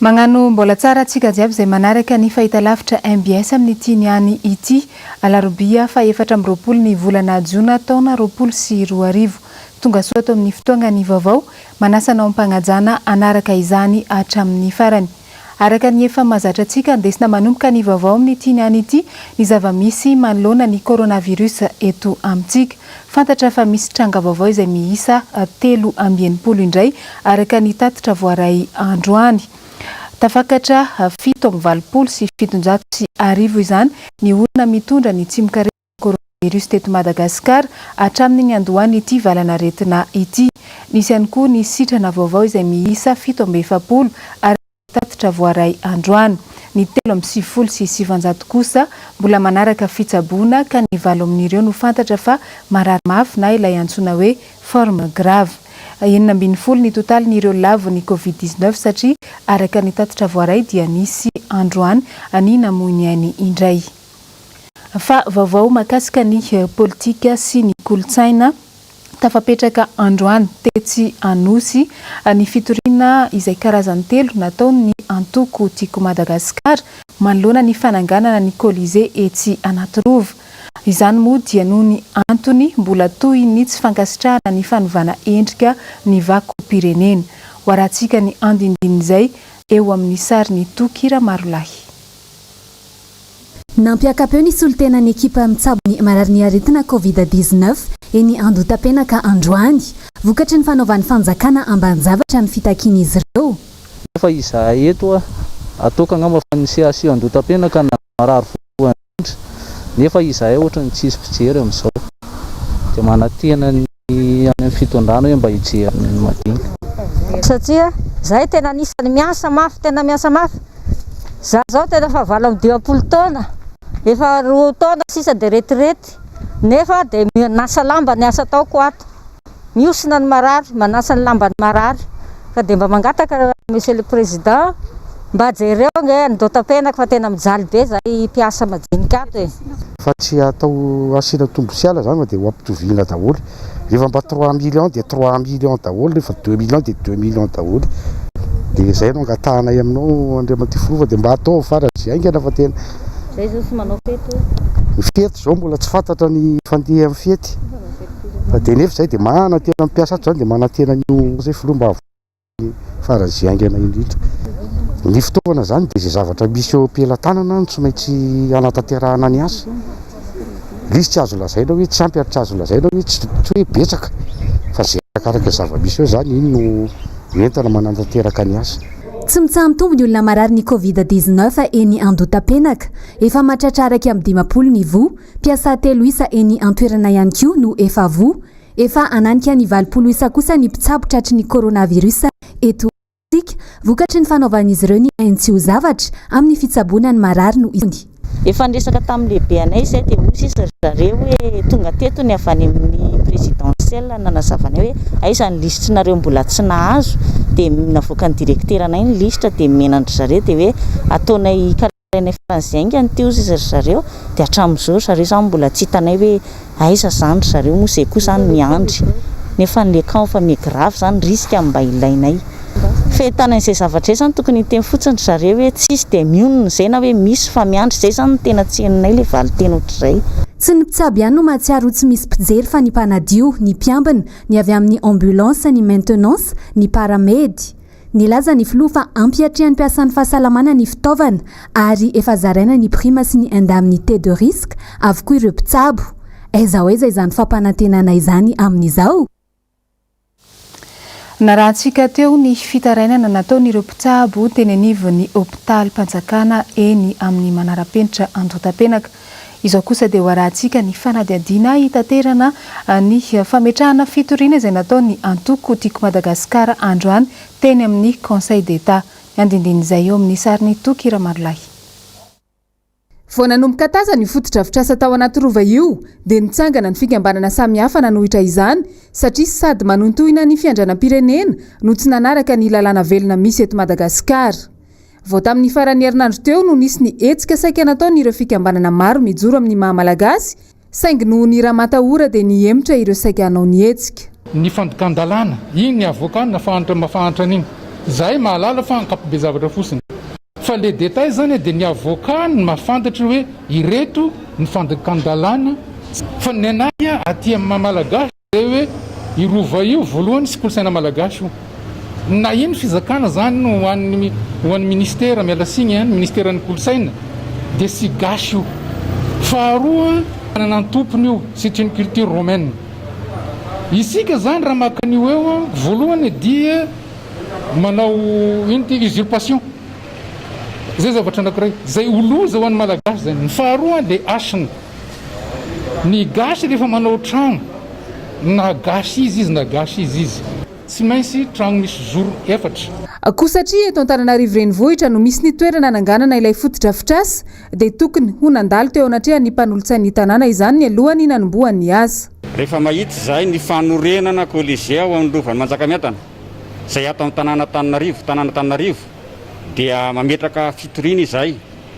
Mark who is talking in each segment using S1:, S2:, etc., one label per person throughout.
S1: Magnano mbola tsara atsika jiaby izay manaraka ny fahitalavitra MBS amin'ny tianiany ity Alarobia fa 4 ny volana Jona taona 2024 tonga soa ato amin'ny fotoana ny vaovao manasanao ampagnajana anaraka izany hatramin'ny farany. Araka ny efa mazatra atsika andesina manomboka ny vaovao amin'ny tianiany ity ny zava-misy manoloana ny coronavirus eto amintsika. Fantatra fa misy tranga vaovao izay miisa 3 indray araka ny tatitra voaray androany. Tafakatra 7 sy 700 izany ny olona mitondra ny tsimokare coronavirus teto Madagasikara hatramin'ny andohany ity valanaretina ity. Nisy ihany koa ny sitrana vaovao izay miisa 7 ary tatitra voaray androany. Ny 3 sy 700 kosa mbola manaraka fitsaboana ka ny 7 amin'ireo no fantatra fa marary mafy na ilay antsoina hoe forme grave. 40 ny total n'ireo lavo ny Covid-19 satria araka ny tatitra voaray dia nisy androany any namoiniany indray. Fa vaovao makasika ny politika sy ny kolotsaina tafapetraka androany tetsy anosy ny fitoriana izay karazany 3 nataony antoko tiako Madagasikara manoloana ny fananganana ny Colisée etsy Anatirova. Izany moa dia noho ny antony mbola toy ny tsy fankasitrahana ny fanovana endrika ny vakom-pirenena. Hoaratsika ny andindiny izay eo amin'ny sary ny Tokira Marolahy.
S2: Nampiakapeo ny solotenan'ny ekipa mitsabo ny marary aretina Covid-19 eny andotam-penaka androany vokatry ny fanaovan'ny fanjakana ambaninjavatra ny fitakian'izy ireo.
S3: Fa izahay eto atoka angamba fa nisy asio andotam-penaka na marary voalohany nefa izahay ohatra ny tsisy fijery amin'izao dia manatena ny any amin'ny fitondrana hoe mba hijery ny madinika.
S4: Satria zahay tena anisany miasa mafy, tena miasa mafy. Za zao tena fa 20 taona, efa 2 taona sisa dia retirety nefa dia nasa lamba ny asa ataoko ato. Miosina ny marary, manasa ny lamba ny marary ka dia mba mangataka Monsieur le Président mba jereo nge andotam-penaka fa tena mijaly be zahay mpiasa madinika ato e.
S5: Fa tsy atao asiana tombosiala zany dia hoampitoviana daholo. Rehefa mba 3 millions dia 3 millions daholo, rehefa 2 millions dia 2 millions daholo. Dia izay no angatahana aminao Andriamanty Forova dia mba atao faran'izay aingana fa tena.
S4: Zay zao sy manao fety.
S5: Ny fety zao mbola tsy fantatra ny fandeha amin'ny fety. Fa dia nefa izay dia manatena mpiasa ato zany dia manatena ny zay filomba faran'izay aingana indrindra. Ny fitaovana zany dia izay zavatra misy eo am-pelantanana no tsy maintsy anatanterahana ny asa. Lisy tsy azo lazaina hoe tsy ampy ary tsy azo lazaina hoe tsy hoe betsaka fa zay arakaraka zava-misy eo zany iny no entana manantanteraka ny asa.
S2: Tsy mitsaha-mitombo ny olona marary ny Covid-19 eny andotam-penaka. Efa mahatratraraka amin'ny 20 ny voa, mpiasa 3 isa eny antoerana ihany koa no efa voa. Efa ananika ny 20 isa kosa ny mpitsabo tratry ny coronavirus eto vokatry ny fanaovan'izy ireo ny aintsy ho zavatra amin'ny fitsaboana ny marary no isony.
S4: Efa ndresaka tamin'ny lehibe anay izay dia hoy sisa zareo hoe tonga teto ny avy any amin'ny présidentielle nanazavana hoe aiza ny lisitrinareo mbola tsy nahazo dia navoaka ny direktera anay ny lisitra dia menandry zareo dia hoe ataonay karainay faran'izay aingany teo sisa zareo dia hatramin'izao zareo zany mbola tsy hitanay hoe aiza zany zareo moa izay koa zany miandry nefa ny lecan fa migrave zany riska mba ilainay. Fehitana izay zavatra izay zany tokony hiteny fotsiny zareo hoe tsisy dia mionona izay na hoe misy fa miandry izay zany tena tsy heninay ilay valiteny ohatr'izay.
S2: Tsy ny mpitsabo ihany no mahatsiaro tsy misy mpijery fa ny mpanadio, ny mpiambina, ny avy amin'ny ambulance, ny maintenance, ny paramedy. Nilaza ny filoha fa ampiatrihan'ny mpiasan'ny fahasalamana ny fitaovana ary efa zaraina ny prima sy ny indemnité de risque avokoa ireo mpitsabo. Aiza ho aiza izany fampanantenana izany amin'izao.
S1: Narahantsika teo ny fitarainana nataon'ireo mpitsabo teny anivon'ny hôpitaly Mpanjakana eny amin'ny manara-penitra andotam-penaka. Izao kosa dia hoarahantsika ny fanadihadiana hitaterana ny fametrahana fitoriana izay nataon'ny antoko tiako Madagasikara androany teny amin'ny Conseil d'État. Andindiny izay eo amin'ny sariny Tokira Marolahy.
S6: Vao nanomboka taza ny fotodrafitrasa tao Anatirova io dia nitsangana ny fikambanana samihafa nanohitra izany satria sady manontohina ny fiandranam-pirenena no tsy nanaraka ny lalàna velona misy eto Madagasikara. Vao tamin'ny faran'ny herinandro teo no nisy ny hetsika saika nataon'ireo fikambanana maro mijoro amin'ny maha-malagasy saingy noho ny raha-matahora dia nihemotra ireo saika hanao ny hetsika.
S7: Ny fandokan-dalàna iny ny avoka na mafahantra an'iny zahay mahalala fa ankapobe zavatra fotsiny fa le détail zany dia ny avocat ny mahafantatra hoe ireto ny fandakan-dalàna fa ny anay aty amin'ny malagasy zay hoe irova io voalohany sy kolosaina malagasy io na iny fizakana zany no ho an'ny ministera mialasiny any ministera ny kolosaina dia sy gasy io faharoa anana ny tompony io c'est une culture romaine isika zany raha makan'io eo voalohany dia manao ino ty usurpation zay zavatra anankiray zay oloza ho an'ny malagasy zany ny faharoa le asina ny gasy rehefa manao tragno na gasy izy na gasy izy tsy maintsy tragno misy zoro efatra
S6: koa satria eto Antananarivo renivohitra no misy ny toerana ananganana ilay fotodrafitrasa dia tokony ho nandalo teo anatreha ny mpanolotsain'ny tanàna izany ny alohany nanombohan'ny asa
S8: rehefa mahita zahay ny fanorenana kolizia ao amin'ny Lovany Manjakamiadana zay ato amin'ny tanàna Tananarivo dia mametraka fitoriana izahay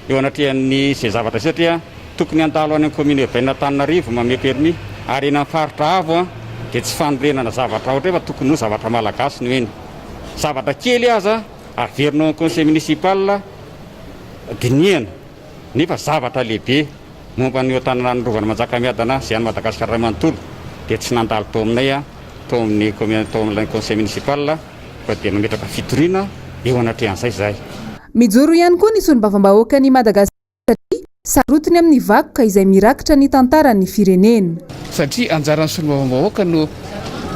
S8: eo anatrehan'ny zay zavatra satria tokony andalo any amin'ny commune urbaine Tananarivo mame permis ary eny amin'ny faritra avo dia tsy fanorenana zavatra ohatra fa tokony ho zavatra malagasy ny eny zavatra kely aza averinao conseil municipal diniana nefa zavatra lehibe momba ny tanàna Lovany Manjakamiadana zay any Madagasikara manontolo dia tsy nandalo tao aminay tao amin'ny conseil municipal fa dia mametraka fitoriana eo anatrehan'izay zahay
S6: mijoro ihany koa ny solombavam-bahoaka ny Madagasikara satria sarotiny amin'ny vakoka izay mirakitra ny tantaran'ny firenena
S7: satria anjaran'ny solombavam-bahoaka no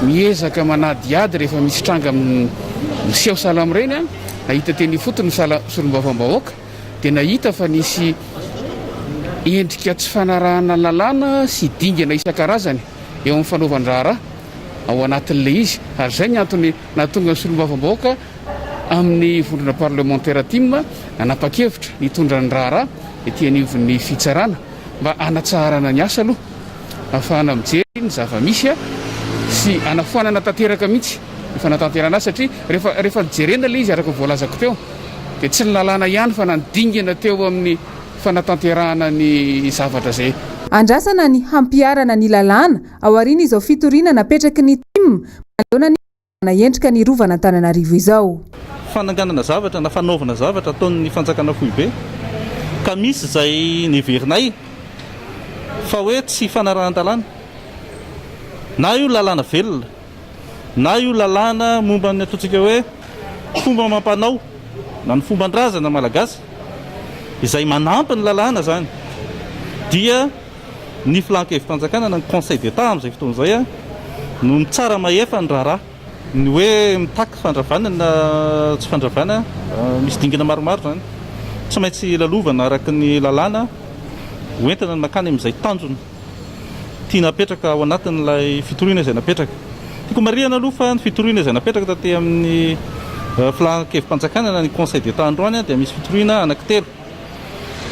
S7: miezaka manadiady rehefa misy tranga miseho salamo ireny nahita teny fotony solombavam-bahoaka dia nahita fa nisy endrika tsy fanarahana lalàna sy dingana isan-karazany eo amin'ny fanaovan-draharaha ao anatin'ilay izy ary zay ny antony nahatonga ny solombavam-bahoaka amin'ny vondrona parlementaire tim nanapa-kevitra nitondra ny raharaha ety anivon'ny fitsarana mba anatsarana ny asa aloha ahafahana mijery ny zava-misy sy anafoanana tanteraka mihitsy ny fanatanterana azy satria rehefa nijerena ilay izy araka voalazako teo dia tsy ny lalàna ihany fa nandingana teo amin'ny fanatanterahana ny zavatra zay
S6: andrasana ny hampiarana ny lalàna ao aoriana izao fitoriana napetraky ny tim maleona ny endrika ny rovana Antananarivo izao
S3: fananganana zavatra na fanaovana zavatra ataon'ny fanjakana foibe ka misy zay neverinay fa hoe tsy fanarahan-dalàna na io lalàna velona na io lalàna momba ny ataontsika hoe fomba mampanao na ny fomban-drazana malagasy izay manampy ny lalàna zany dia ny filankevim-panjakana na ny conseil d'état amin'izay fotoan'izay no ny tsara maefa ny raharaha ny hoe mitaky fandravana na tsy fandravana misy dingana maromaro zany tsy maintsy lalovana araka ny lalàna hoentina ny makany amin'izay tanjona tia napetraka ao anatin'ilay fitoriana izay napetraka tiako marihana aloha fa ny fitoriana izay napetraka taty amin'ny filankevim-panjakana na ny conseil d'état androany dia misy fitoriana anankitelo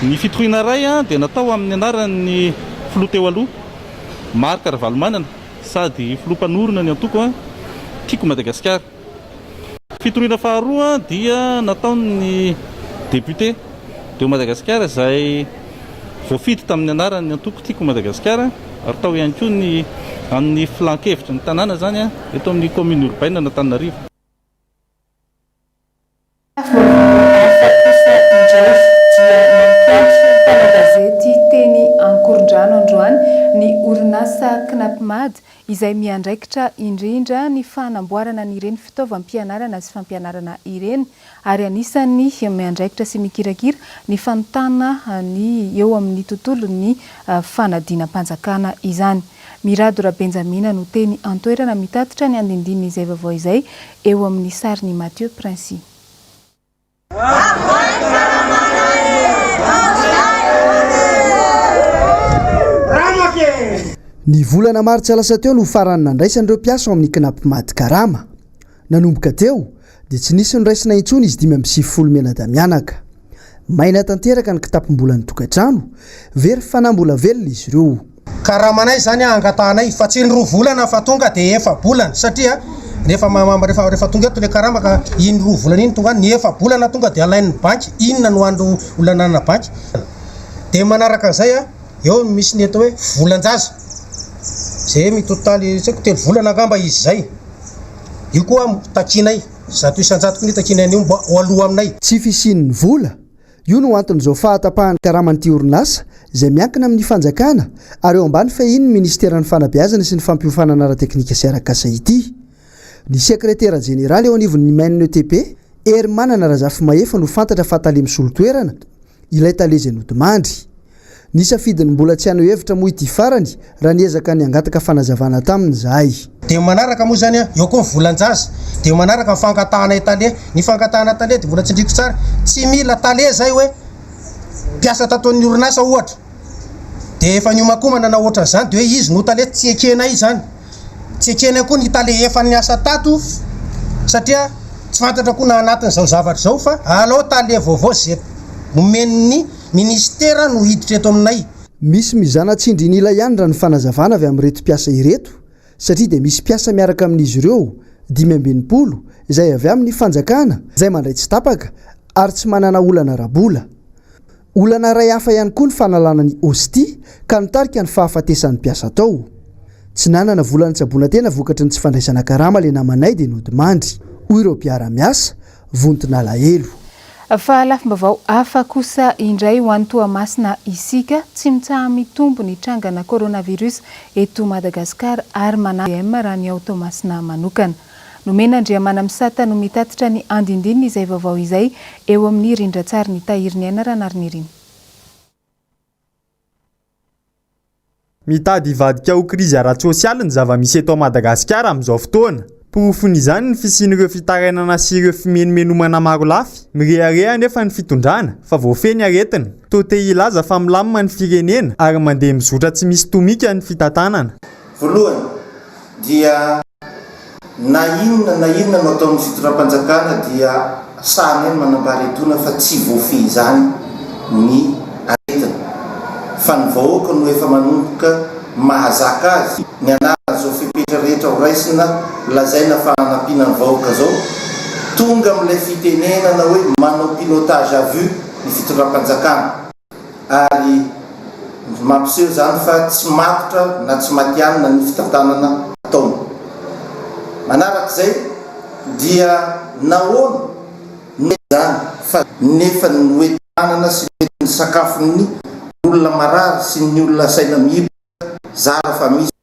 S3: ny fitoriana ray dia natao amin'ny anaran'ny filoha teo aloha Marc Ravalomanana sady filoha-mpanorona ny antoko tiako Madagasikara fitoriana faharoa dia nataon'ny député teo Madagasikara izay voafidy tamin'ny anaran'ny antoko tiako Madagasikara ary tao ihany koa ny amin'ny filankevitra ny tanàna zany eto amin'ny commune urbaine na Tananarivo
S1: gazety teny Ankorondrano androany ny orinasa Knapmad izay miandraikitra indrindra ny fanamboarana n'ireny fitaovam-pianarana sy fampianarana ireny ary anisany miandraikitra sy mikirakira ny fanontana ny eo amin'ny tontolo ny fanadinam-panjakana izany. Miradora Benjamina no teny antoerana mitatitra ny andindininy izay vaovao izay eo amin'ny sariny Mathieu Princy.
S9: Ny volana Martsa lasa teo no farany nandraisan'ireo mpiasa ao amin'ny Knapmad Karama. Nanomboka teo dia tsy nisy niraisina intsony izy 570 menadamianaka. Maina tanteraka ny kitapom-bola ny tokantrano, very fanambola velona izy ireo.
S10: Karamanay zany angatanay fa tsy ny 2 volana fa tonga dia 4 bolana satria rehefa tonga eto le karama ka iny 2 volana iny tonga ny 4 bolana tonga dia alain'ny banky inona no andro olanana banky dia manaraka zay eo misy ny eto hoe volan-jaza zay mitotaly tsako 3 volana angamba izy zay io koa takinay zato isanjato nitakiny mba aloha aminay
S9: tsy fisian'ny vola io no anton'izao fahatapahany karaman'ity orinasa izay miankina amin'ny fanjakana ary eo ambany fa iny ministeran'ny fanabeazana sy ny fampiofanana ara-teknika sy arakasa ity ny sekretera jeneraly eo anivon'ny MNETP ery manana razafy mahefa no fantatra fa tale misolo-toerana ilay talezany odimandry ny safidiny mbola tsy hano hevitra moa ity farany raha niezaka ny angataka fanazavana taminy zahay
S10: de manaraka moa zany eo koa volanjaza de manaraka ny fangatahana tale ny fangatahana tale de mbola tsindriko tsara tsy mila tale zay hoe mpiasa tataon'ny orinasa ohatra de efa niomakomana na ohatra zany de hoe izy no tale tsy ekena izy zany tsy ekena koa ny tale efa ny asa tato satria tsy fantatra koa na anatin'izao zavatra zao fa alao tale vaovao zay nomen'ny ministera no hiditra eto aminay
S9: misy mizanatsindry nila ihany raha ny fanazavana avy amin'ny reto mpiasa ireto satria dia misy mpiasa miaraka amin'izy ireo 520 izay avy amin'ny fanjakana izay mandray tsy tapaka ary tsy manana olana rabola olana ray hafa ihany koa ny fanalana ny osti ka nitarika ny fahafatesan'ny mpiasa tao tsy nanana volany tsaboana tena vokatry ny tsy fandraisana karama le namanay dia nodimandry hoy ireo mpiara-miasa vontona lahelo
S1: fa lafim-bavao hafa kosa indray ho an'ny toamasina isika tsy mitsaha mitombo ny trangana coronavirus eto Madagasikara ary manam raha ny ao toamasina manokana nomena andriamana misata no mitatitra ny andindininy izay vaovao izay eo amin'ny rindratsary ny tahiriny aina raha nariniriny
S11: mitady hivadika ho krizy ara-tsosialy ny zava-misy eto Madagasikara amin'izao fotoana pofony izany ny fisian'ireo fitarainana sy ireo fimenomenomana maro lafy mirearea nefa ny fitondrana fa voafeny aretina tote ilaza fa milamina ny firenena ary mandeha mizotra tsy misy tomika ny fitantanana
S12: voalohany dia na inona no atao amin'ny fitondram-panjakana dia samy any manambaretona fa tsy voafehy izany ny aretina fa ny vahoaka no efa manomboka mahazaka azy ny anarana zao fipetra rehetra ho raisina lazaina fa hanampiana ny vahoaka zao tonga amin'ilay fitenenana hoe manao pilotage à vue ny fitondram-panjakana ary mampiseho zany fa tsy matotra na tsy matianina ny fitantanana ataony manarak'izay dia nahoana ny zany fa nefa ny oetanana sy ny sakafon'ny olona marary sy ny olona saina mihiboka zara fa misy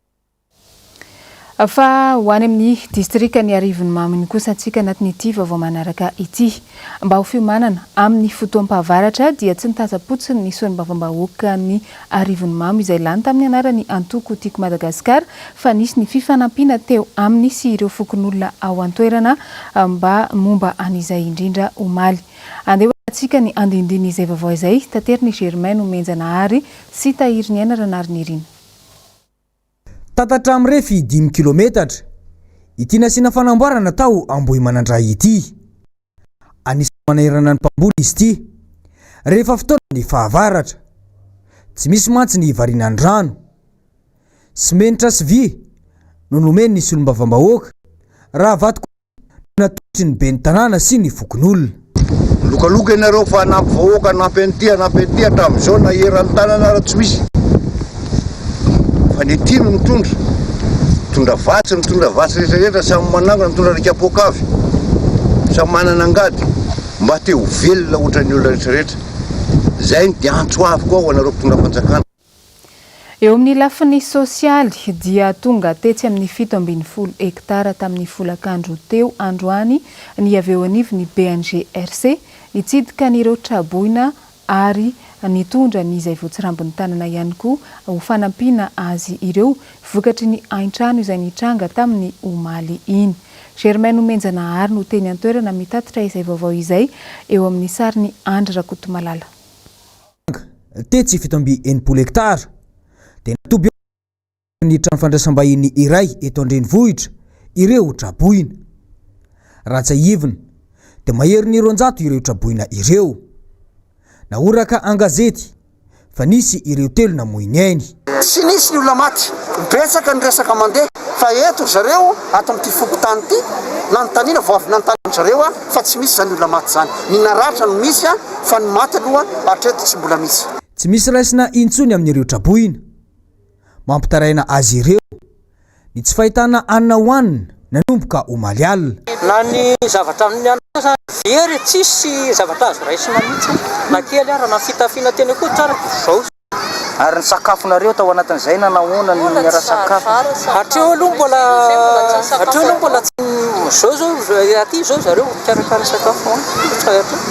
S1: fa ho any amin'ny distrika ny arivony maminy kosa antsika anatin'ity vaovao manaraka ity mba ho fiomanana amin'ny fotoam-pahavaratra dia tsy nitazapotsiny ny sonim-bavam-bahoaka ny arivony mamo izay lany tamin'ny anarany antoko tiako Madagasikara fa nisy ny fifanampiana teo amin'ny sy ireo fokon'olona ao an-toerana mba momba an'izay indrindra omaly andeha antsika ny andindiny izay vaovao izay tateriny Germain no menjanahary sy tahiriny aina raha nariniriny
S13: tatatra amin'ny refy 5 kilometatra ity nasiana fanamboarana tao ambohy manandray ity anisany manahirana ny mpamboly izy ity rehefa fotoana ny fahavaratra tsy misy mantsy ny variana ny rano simenitra sy vy no nomeny ny solombavam-bahoaka raha vatoko natotry ny be ny tanàna sy ny fokon'olona
S5: lokaloka ianareo fa hanampy vahoaka nampy an'ity hatramin'izao na eran'ny tanana raha tsy misy fa ny ty no mitondra vatsy rehetrarehetra samy manangona mitondra rikapoaka avy samy manana angady mba te ho velona ohatran'ny olona rehetrarehetra zay ny dia antso avy koa ho anareo mpitondra fanjakana
S1: eo amin'ny lafiny sosialy dia tonga tetsy amin'ny 7.0 hektara tamin'ny folakandro teo androany ny avy eo anivony BNGRC nitsidika n'ireo traboina ary nitondra n'izay voatsirambony tanana ihany koa ho fanampiana azy ireo vokatry ny aintrano izay nitranga tamin'ny omaly iny Germain no menjanahary no teny an-toerana mitatitra izay vaovao izay eo amin'ny sariny Andry Rakotomalala
S13: tetsy 7.0 hektara dia natoby ny trano fandraisam-bahiny iray eto an-drenivohitra ireo traboina ratsaivina dia mahery 900 ireo traboina ireo naoraka an-gazety fa nisy ireo telo namoiny ainy
S14: tsy nisy ny olona maty betsaka ny resaka mandeha fa eto zareo ato amin'ity fokotany ity nanontaniana vao avy nanontany zareo fa tsy misy zany olona maty zany ny naratra no misy fa ny maty aloha hatreto tsy mbola misy
S13: tsy misy raisina intsony amin'ireo traboina mampitaraina azy ireo ny tsy fahitana anina hoanina nanomboka homaly alina.
S15: Na ny zavatra amin'ny anao very tsisy zavatra azo raisina mihitsy na kely ara na fitafiana teny koa tsara zao.
S16: Ary ny sakafonareo tao anatin'izay na nahoana ny miara-sakafo?
S15: Hatreo aloha mbola zao aty zao zareo mikarakara sakafo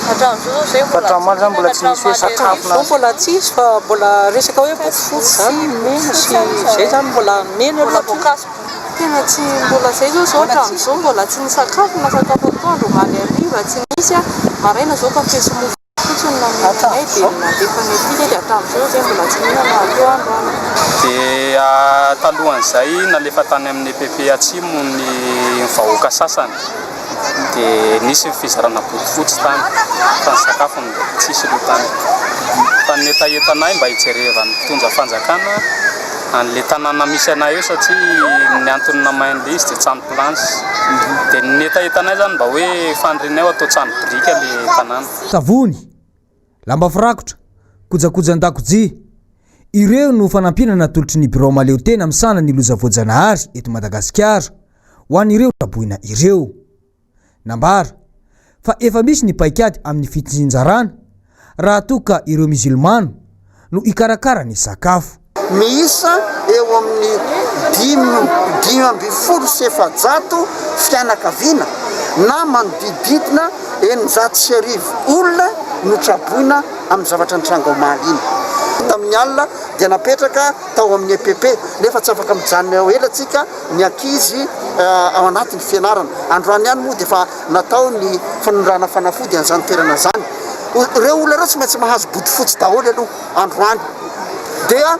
S16: hatramin'izao zany mbola tsy misy hoe sakafo
S15: mbola tsisy fa mbola resaka hoe bofotsy zany mena sy zay zany mbola mena voankazo
S17: tena tsy mbola zay zao hatramin'izao mbola tsy ny sakafo na sakafo atoandro omaly hariva tsy misy maraina zao kafe sy mofo fotsiny naminay dia nandefa ny aty dia hatramin'izao zay mbola tsy mihinana atoandro
S18: dia talohan'izay nalefa tany amin'ny EPP atsimo ny vahoaka sasany dia nisy ny fizarana bodofotsy tany fa ny sakafo tsisy aloha tany fa ny etaentanay mba hijerevany mpitondra fanjakana an'le tanàna misy anay eo satria ny antony namain'le izy dia trano planche dia ny etaentanay zany mba hoe fandrinay atao trano brika le tanàna.
S13: Savony, lamba firakotra, kojakojan-dakozia ireo no fanampinana tolotry ny birao maleo tena misana ny loza voajanahary eto Madagasikara ho an'ireo raboina ireo. Nambara fa efa misy ny paikady amin'ny fitsinjarana raha toka ireo musulmano no ikarakara ny sakafo.
S14: Miisa eo amin'ny 5,700 fianakaviana na manodididina 900 olona no traboina amin'ny zavatra ny tranga omaly iny. Tamin'ny alina dia napetraka tao amin'ny EPP nefa tsy afaka mijanona eo elatsika ny ankizy ao anatin'ny fianarana. Androany ihany moa dia efa natao ny fanondrana fanafody an'izany toerana zany. Ireo olona ireo tsy maintsy mahazo bodofotsy daholo aloha androany dia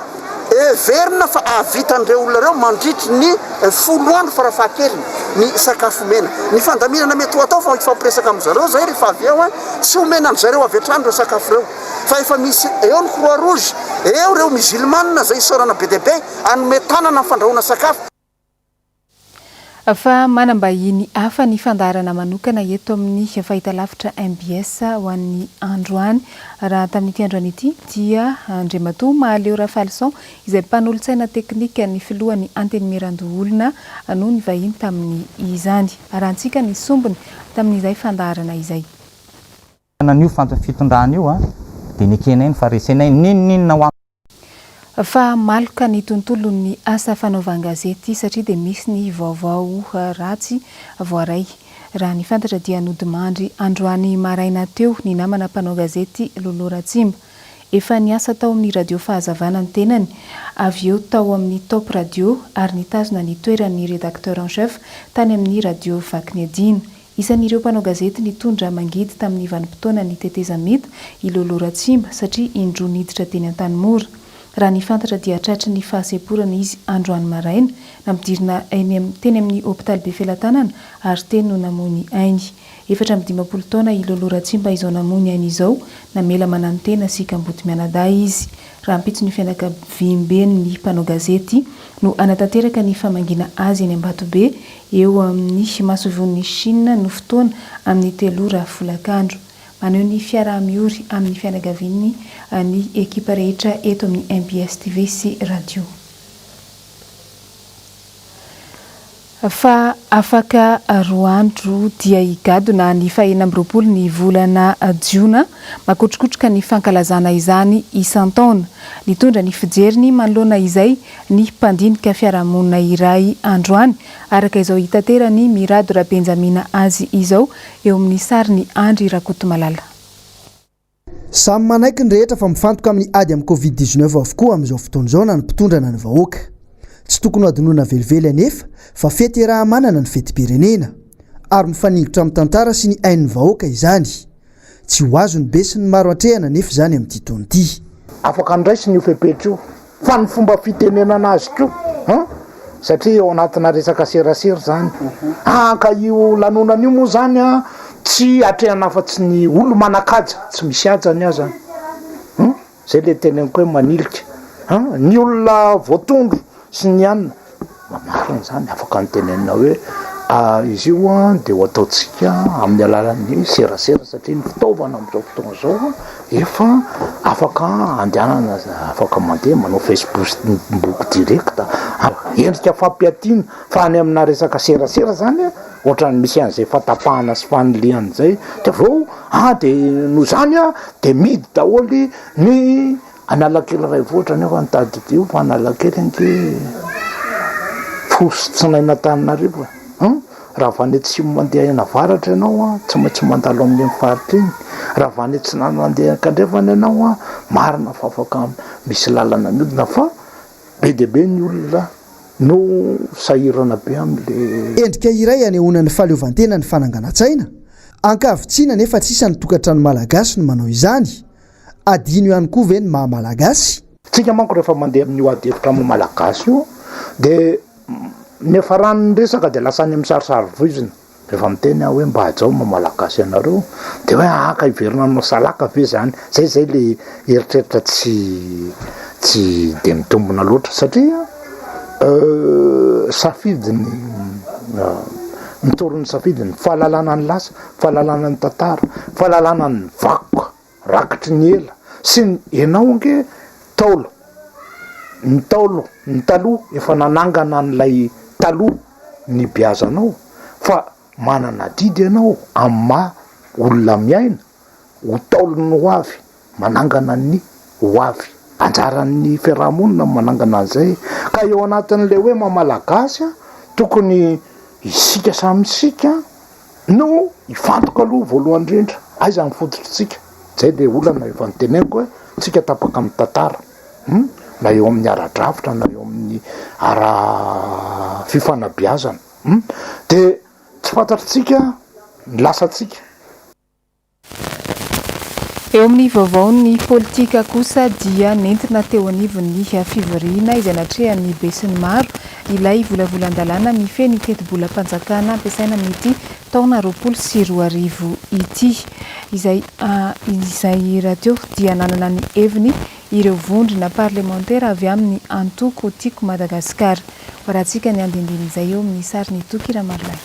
S14: verina fa avitan'ireo olona ireo mandritry ny 10 andro farafahakeliny ny sakafo mena. Ny fandaminana mety ho atao fa ifampiresaka amin'izareo zay rehefa avy eo tsy homena an'izareo avy hatrany ireo sakafo ireo fa efa misy eo ny croix rouge eo ireo musulmane zay isaorana be dia be anome tanana fandrahoana sakafo.
S1: Fa manambahiny hafa ny fandarana manokana eto amin'ny fahitalavitra MBS ho an'ny androany raha tamin'ity androany ity dia Andriamatoa Mahaleo Rafalson izay mpanolontsaina teknika ny filohan'ny anteny mirandoolona noho ny vahiny tamin'ny izany arahantsika ny sombony tamin'izay fandarana izay.
S19: Nanio fitondrana io dia nekenay ny faresenay ninninona ho
S1: fa maloka ny tontolo ny asa fanaovan-gazety satria dia misy ny vaovao ratsy voaray. Raha ny fantatra dia nodimandry androany maraina teo ny namana mpanao gazety Lolo Ratsimba. Efa niasa tao amin'ny radio fahazavana ny tenany, avy eo tao amin'ny Top Radio ary nitazona ny toeran'ny rédacteur en chef tany amin'ny radio Vaknedina. Isan'ireo mpanao gazety nitondra mangidy tamin'ny vanim-potoana ny tetezamita i Lolo Ratsimba satria indro niditra teny an-tanimora. Raha ny fantatra dia tratry ny fahaseporana izy androany maraina nampidirina teny amin'ny hôpitaly be Felatanana ary teny no namony ainy. 17 taona i Lolo Ratsimba izao namony ainy izao namela manantena sy kamboty mianadahy izy. Raha ampitso ny fianakaviam-ben'ny mpanao gazety no anatanteraka ny famangina azy eny Ambatobe eo amin'ny masovon'ny Chine no fotoana amin'ny 3 folakandro. Maneho ny fiaraha-miory amin'ny fianakaviany ny ekipa rehetra eto amin'ny MBS TV sy radio. Fa afaka 2 andro dia higadona ny 24 ny volana Jona makotrokotroka ny fankalazana izany isan-taona. Nitondra ny fijeriny manoloana izay ny mpandinika fiarahamonina iray androany araka izao hitaterany Mirado Rabenjamina azy izao eo amin'ny sariny Andry Rakotomalala.
S9: Samy manaiky ny rehetra fa mifantoka amin'ny ady amin'ny Covid-19 avokoa amin'izao fotoana izao na ny mpitondrana ny vahoaka. Tsy tokony adinoana velively anefa fa fety raha manana ny fetim-pirenena ary mifaningitra amin'ny tantara sy ny ain'ny vahoaka izany. Tsy ho azo ny be sy ny maro atrehana nefa izany amin'ity taona ity.
S20: Afaka andraisy ny fepetra io fa ny fomba fitenenana azy ko satria eo anatina resaka serasera zany. Ka io lanonana io moa zany tsy atrehana fa-tsy ny olo manakaja tsy misy ajany azy zay le teneniko hoe manilika ny olona voatondro sy ny anina mamarina zany afaka nytenenina hoe izy io a de ho ataotsika amin'ny alalan'ny serasera satria ny fitaovana am'izao fotoana zao efa afaka andehanana afaka mandeha manao Facebook direct endrika fampiatiana fa any amina resaka serasera zany ohatrany misy an'izay fatapahana sy faniliany zay de aveo de no zany de midy daholy ny analakely ray voatra nefa nitady io fa analakely ange fositsinaina Antananarivo raha vanety tsy mandeha ena varatra ianao tsy maintsy mandalo amin'ny faritra iny raha vanety tsy mandeha kandrefana ianao marina fa afaka misy lalana miodina fa be de be ny olona no sahirana be am'le
S9: endrika iray anehoana ny fahaleovantena ny fananganatsaina ankavitsiana nefa tsisa ny tokantrano malagasy no manao izany adino ihany koa ve ny mahamalagasy
S20: tsika manko rehefa mandeha amin'io adevitra amin'ny malagasy io de nefa ranony resaka de lasany amin'ny sarisary voizina rehefa miteny hoe mba hajao mamalagasy ianareo de hoe aka iverina no salaka ve zany zay le eritreritra tsy de mitombona loatra satria safidiny mitorony safidiny fahalalana ny lasa fahalalana ny tantara fahalalana ny vakoka rakitry ny ela sy ianao ange ny taloha efa nanangana n'lay taloha ny biazanao fa manana didy ianao amma olona miaina ho taolony ho avy manangana ny ho avy anjaran'ny fiarahamonina manangana an'izay ka eo anatin'le hoe mamalagasy tokony isika samysika no ifantoka aloha voalohany indrindra aiza ny fototritsika zay de olana efa niteneko hoe tsika tapaka amin'ny tantara na eo amin'ny ara-drafitra na eo amin'ny ara fifanabiazana de tsy fantatritsika ny lasatsika
S1: eo amin'ny vaovao ny politika kosa dia nentina teo anivon'ny fivoriana izay natrehan'ny besin'ny maro ilay volavolan-dalàna mifeny teti-bolam-panjakana ampiasaina amin'ity taona 2024 ity izay radio dia nanana ny heviny ireo vondrona parlementaire avy amin'ny antoko tiako Madagasikara rahantsika ny andindin'izay eo amin'ny sariny tokira marlay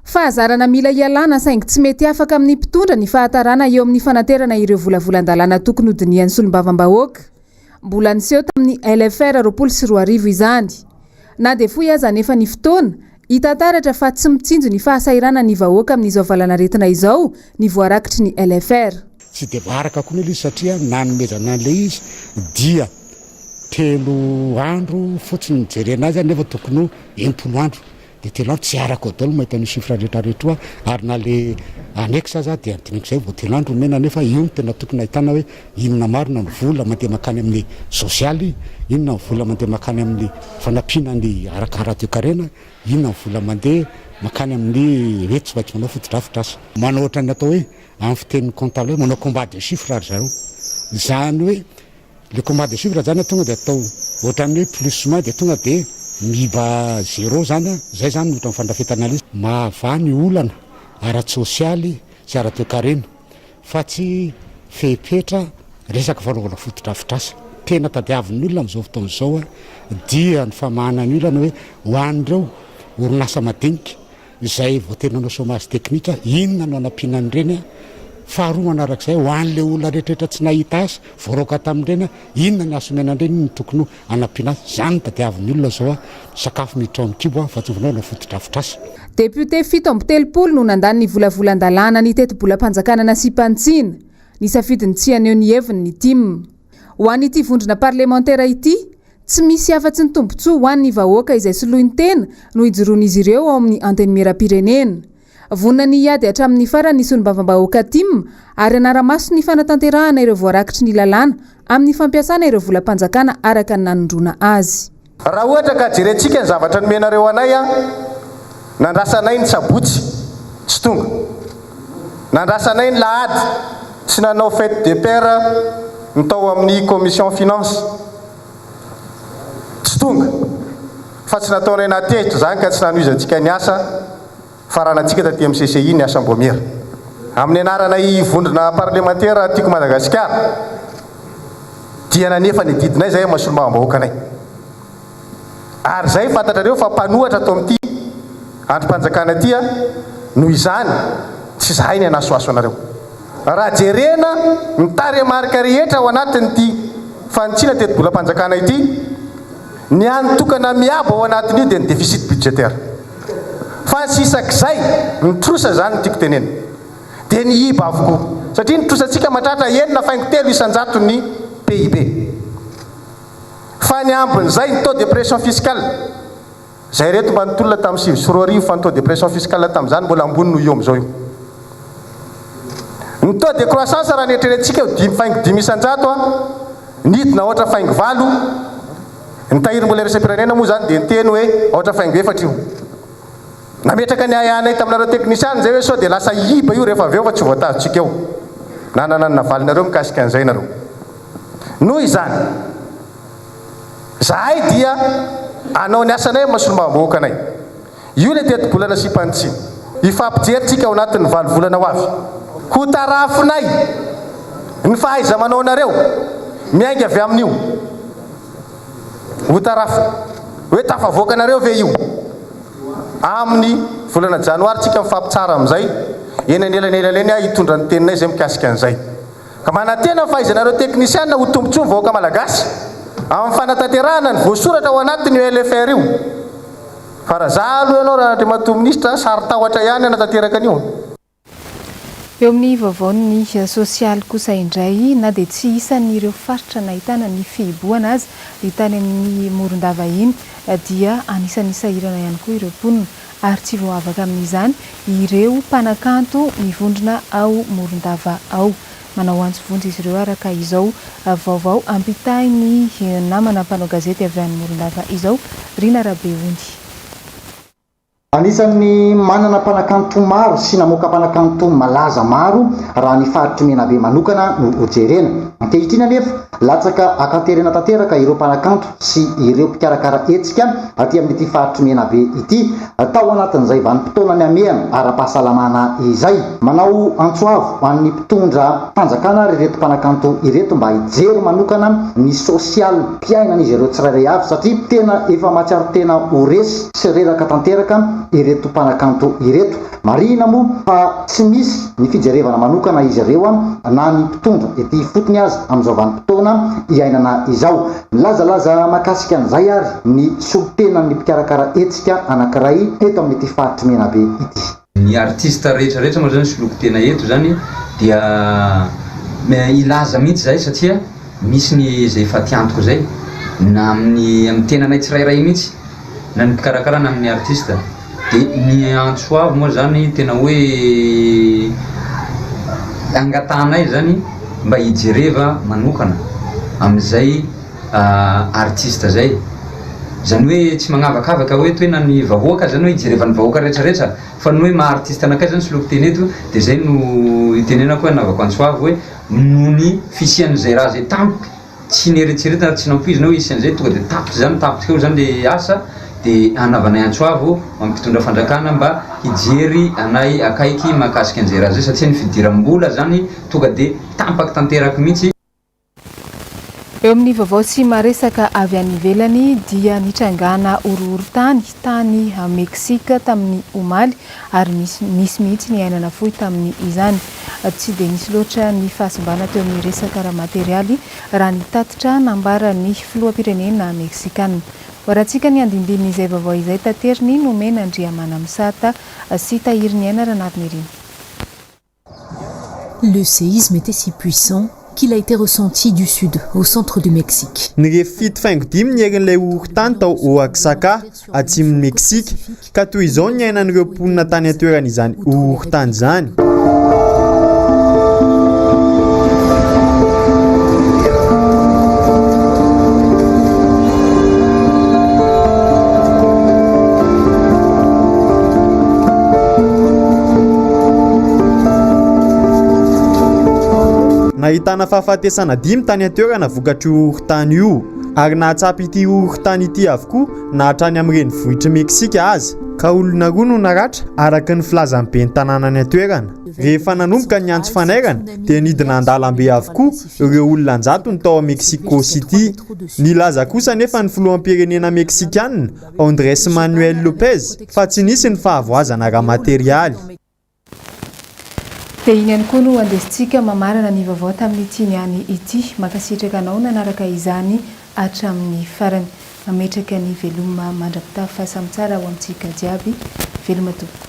S6: fahazarana mila ialana saingy tsy mety afaka amin'ny mpitondra ny fahatarana eo amin'ny fanaterana ireo volavolan-dalàna tokony hodinian'ny solombavambahoaka mbola niseho tamin'ny LFR 2024 izany na de foy aza nefa ny fotoana hitantaratra fa tsy mitsinjo ny fahasairana ny vahoaka amin'izao valanaretina izao ny voarakitry ny LFR
S21: tsy de baraka koa izy satria nanomezana an'le izy dia 3 andro fotsiny mijerena azy nefa tokony 10 andro de telo andro tsy araka daholo mahita ny chiffre rehetrarehetra ary na le anexa za de antiniko zay vao 3 andro mena nefa io no tena tokony ahitana hoe inona marina ny vola mandeha makany amin'ny sosialy inona ny vola mandeha makany amin'ny fanampiana ny araka radio karena inona ny vola mandeha makany amin'ny hoe tsy maintsy manao fotodrafitra asa manao ohatra ny atao hoe amin'ny fitenin'ny comptable hoe manao combat de chiffre ary zareo zany hoe le combat de chiffre zany tonga de atao ohatrany hoe plus moins de tonga de miba 0 zany zay zany ohatra mifandrafetana izy mahavany olana ara-sosialy sy ara-toekarena fa tsy fehipetra resaka fanaovana fotodrafitra asa tena tadiavin'ny olona amin'izao fotoana izao dia ny famahanany olana hoe ho an'ireo orinasa madinika izay vao tena nao chômage teknika inona no anampianany reny faharoa manarak'izay ho an'le olona rehetrarehetra tsy nahita asa voaraoka tamin'ireny inona ny asomenan'ireny ny tokony anampiana azy zany tadiavin'ny olona zao sakafo miditra amin'ny kibo fa tsy vonao na fotodrafitra asa
S6: Député 7 no nandany ny volavolan-dalàna ny teti-bolam-panjakana nasy-pantsina ny safidiny tsy aneo ny heviny ny tim ho an'ity vondrona parlementaire ity tsy misy afa-tsy ny tombontsoa ho an'ny vahoaka izay soloiny tena no hijoroan'izy ireo ao amin'ny anteny mera-pirenena vonina ny iady hatramin'ny farany ny solombavambahoaka tim ary anara-maso ny fanatanterahana ireo voarakitry ny lalàna amin'ny fampiasana ireo volam-panjakana araka ny nanondrona azy
S22: raha ohatra ka jerentsika ny zavatra nomenareo anay nandrasanay ny sabotsy tsy tonga nandrasanay ny lahady tsy nanao fête de père nitao amin'ny commission finance tsy tonga fa tsy nataonay natezitra zany ka tsy nanoizantsika ny asa faranantsika taty amin'ny CCI ny asa mbomera amin'ny anaranay vondrona parlementaire tiako Madagasikara dia nanefa ny didinay zay mahasolombavambahoaka anay ary zay fantatrareo fa mpanohatra atao amin'ity androm-panjakana tya noho izany tsy zahay ny anasoaso anareo raha jerena mitary marika rehetra ao anatin'ity fanotsiana teti-bolam-panjakana ity ny anotokana miabo ao anatin'io dia ny déficit budgétaire fa sisak'izay nitrosa zany ny tiako tenena dia ny iba avokoa satria nitrosantsika matratra enina faingo 3 isan-jato ny PIB fa ny ambin'izay ny taux de pression fiscale zay reto mba nitolona tamin'ny 7 sy 2 arivo fa ny taux de pression fiscale tamin'izany mbola ambony no io amin'izao io ny taux de croissance raha nieritreretintsika 5 isan-jato nidina ohatra faingo 8 ny tahiry mbola resam-pirenena moa zany dia niteny hoe ohatra faingo 4 io nametraka ny ayanay taminareo teknisiany zay hoe sao dia lasa iba io rehefa avy eo fa tsy voatazotsika eo nanana ny navalinareo mikasika an'izay nareo noho izany zahay dia anao ny asanay masolombavam-bahoaka anay io le teti-bolana sy mpanitsiny ifampijeritsika ao anatin'ny 8 volana ho avy ho tarafinay ny fahaiza manao nareo miainga avy amin'io ho tarafy hoe tafavoaka anareo ve io amin'ny volana janoary tsika mifampitsara amin'izay eny anelanelany hitondra ny teninay zay mikasika an'izay ka manantena fahaizanareo teknisianina ho tombontso ny vahoaka malagasy amin'ny fanatanterahana ny voasoratra ao anatin'ny LFR io fa raha za aloha ianao raha andriamato ministra sary tahotra ihany anatanteraka an'io
S1: eo amin'ny vaovaony sosialy kosa indray na dia tsy isan'ireo faritra nahitana ny fihiboana azy hitany amin'ny morondava iny dia anisany sahirana ihany koa ireo mponina ary tsy voavaka amin'izany ireo mpanakanto mivondrona ao morondava ao manao antsy vonjy izy ireo araka izao vaovao ampitay ny namana mpanao gazety avy any morondava izao Rina Rabeondy.
S2: Anisan'ny manana mpanakanto maro sy namoaka mpanakanto malaza maro raha ny faritry Menabe manokana no hojerena. Ankehitriny anefa latsaka akanterena tanteraka ireo mpanakanto sy ireo mpikarakara hetsika aty amin'ity faritry Menabe ity tao anatin'izay vanim-potoana ny ameana ara-pahasalamana izay. Manao antsoavo amin'ny mpitondra tanjakana ary ireto mpanakanto ireto mba hijery manokana ny sosialim-piainan'izy ireo tsirairay avy satria tena efa matsiaro tena horesy sy reraka tanteraka ireto mpanakanto ireto. Marina moa fa tsy misy ny fijerevana manokana izy ireo na ny mpitondra ety fotony azy amin'izao vanim-potoana iainana izao. Milazalaza makasika an'izay ary ny solitenan'ny mpikarakara hetsika anankiray eto amin'ity faritry Menabe ity.
S4: Ny artista rehetrarehetra moa zany soloko tena eto zany dia ilaza mihitsy zay satria misy ny zay efa tiantoko zay na amin'ny tenanay tsirairay mihitsy na ny mpikarakara na amin'ny artista dia ny antsoavo moa zany tena hoe angatanay zany mba hijereva manokana amin'izay artista zay zany hoe tsy magnavakavaka hoe toy na ny vahoaka zany hoe hijerevany vahoaka rehetrarehetra fa ny hoe maha artista anakay zany soloko teny eto dia zay no itenenako hoe anavako antsoavo hoe noho ny fisian'izay raha zay tampoky tsy nieritreretana tsy nampoizina hoe isian'izay tonga dia tapotra zany tapotrika eo zany le asa dia anavanay antsoavo mampitondra fandrakana mba hijery anay akaiky mahakasika an'izay raha zay satria ny fidiram-bola zany tonga dia tampaky tanteraky mihitsy.
S1: Eo amin'ny vaovao sy maresaka avy any ivelany dia nitrangana horohorontany tany Meksika tamin'ny omaly ary misy mihitsy ny ainana fohy tamin'ny izany. Tsy dia nisy loatra ny fahasimbana teo amin'ny resaka raha materialy raha nitatitra nambara ny filoham-pirenena Meksikana. Horantsika ny andindinin'izay vaovao izay tateriny nomena Andriamana Misata sy tahiry ny aina Ranavy.
S23: Le séisme était si puissant qu'il a été ressenti du sud, au centre du Mexique.
S11: Ny fito faingo dimy ny erin'ilay horontany tao Oaxaca atsimon'ny Meksika ka toy izao ny ainan'ireo mponina tany atoeran'izany horontany zany. Nahitana fahafatesana 5 tany atoerana vokatry horontany io ary nahatsapy ity horontany ity avokoa na hatrany amin'ny renivohitry Meksika aza. ka olona roa no naratra araka ny filazan'ny ben'ny tanàna ny atoerana. Rehefa nanomboka ny antso fanairana dia nidina an-dalambe avokoa ireo olona anjato ny tao a Mexico City. Nilaza kosa nefa ny filoham-pirenena Meksikanina Andrés Manuel Lopez fa tsy nisy ny fahavoazana raha materialy.
S1: Dia iny ihany koa no andesintsika mamarana ny vaovao tamin'ny tiniany ity. Makasitraka anao nanaraka izany hatramin'ny farany. Mametraka ny veloma mandrapitafy fahasamin-tsara ho amintsika jiaby. Veloma tompoko.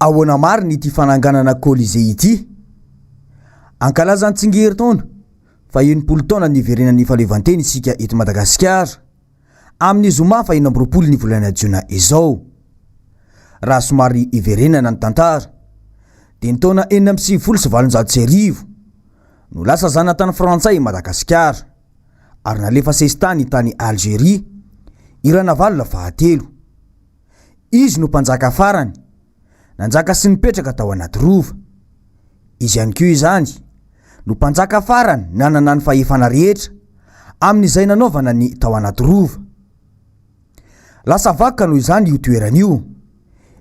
S13: Ahoana mariny ity fananganana Colisée ity. Ankalazany tsingery taona fa 1 taona niverenan'ny fahaleovantena isika eto Madagasikara amin'ny zoma fa 20 ny volana Jona izao. Raha somary iverenana ny tantara dia ny taona 1979 no lasa zanatany Frantsay Madagasikara ary nalefa sesitany tany Algérie irana valona fahatelo. Izy no mpanjaka farany nanjaka sy nipetraka tao anaty rova. Izy ihany koa izany no mpanjaka farany nanana ny fahefana rehetra amin'izay nanaovana ny tao anaty rova. Lasa vakoka noho izany io toerana io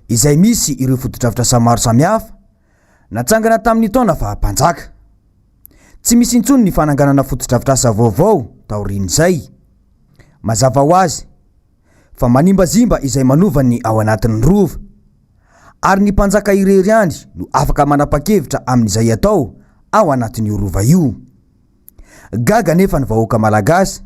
S13: izay misy ireo foto-drafitrasa maro samihafa natsangana tamin'ny taona fahampanjaka. Tsy misy intsony ny fananganana foto-drafitrasa vaovao taorian'izay. Mazava ho azy fa manimbazimba izay manovany ao anatin'ny rova ary ny mpanjaka irery andry no afaka manapa-kevitra amin'izay atao ao anatin'io rova io. Gaga nefa ny vahoaka malagasy